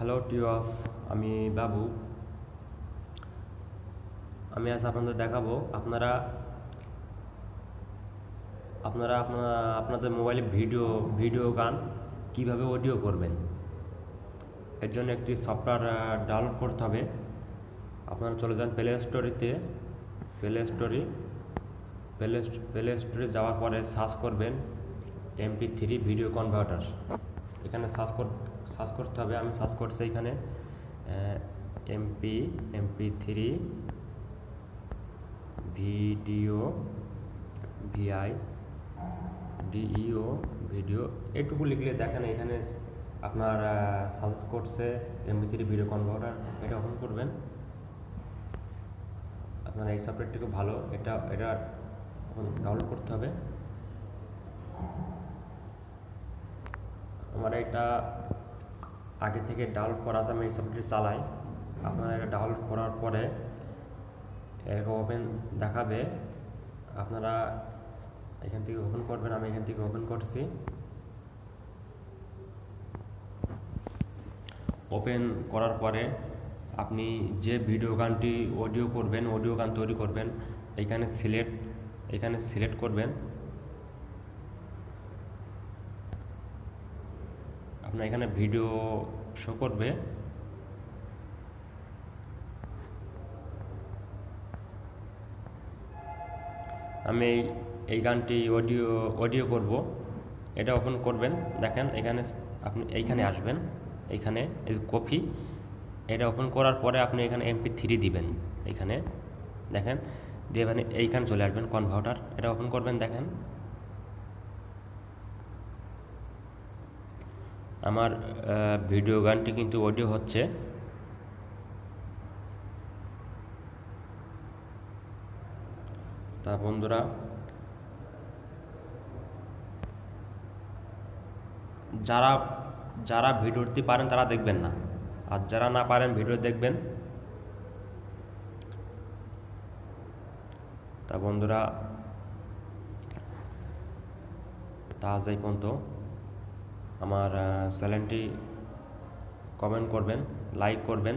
Hello টিওয়াস, আমি বাবু। আমি আজ আপনাদের দেখাবো আপনারা আপনারা আপনাদের মোবাইলে ভিডিও গান কিভাবে অডিও করবেন। এর জন্য একটি সফটওয়্যার ডাউনলোড করতে হবে। আপনারা চলে যান প্লে স্টোরে যাওয়ার পরে সার্চ করবেন MP3 ভিডিও কনভার্টার। এখানে সার্চ করতে হবে। আমি সার্চ করছি এখানে MP3 ভিডিও VIDEO ভিডিও, এটুকু লিখলে দেখেন এখানে আপনার সাজেস্ট করছে MP3 ভিডিও কনভার্টার। এটা ওপেন করবেন। আপনার এই সফটওয়্যারটি খুব ভালো, এটা ডাউনলোড করতে হবে। আমার এটা আগে থেকে ডাউনলোড করা আছে, আমি এই সফটওয়্যারটি চালাই। আপনারা এটা ডাউনলোড করার পরে এরকম ওপেন দেখাবে। আপনারা এখান থেকে ওপেন করবেন। আমি এখান থেকে ওপেন করছি। ওপেন করার পরে আপনি যে ভিডিও গানটি অডিও গান তৈরি করবেন, এখানে সিলেক্ট করবেন। আপনার এখানে ভিডিও শো করবে। আমি এই গানটি অডিও করব। এটা ওপেন করবেন। দেখেন এখানে আপনি এইখানে আসবেন, এইখানে কপি। এটা ওপেন করার পরে আপনি এখানে MP3 দিবেন। এইখানে দেখেন দিয়ে মানে এইখানে চলে আসবেন কনভার্টার। এটা ওপেন করবেন। দেখেন আমার ভিডিও গানটি কিন্তু অডিও হচ্ছে। তা বন্ধুরা, যারা ভিডিওটি পারেন তারা দেখবেন না, আর যারা না পারেন ভিডিও দেখবেন। তা বন্ধুরা, আজ এই পর্যন্ত। আমার চ্যানেলটি কমেন্ট করবেন, লাইক করবেন।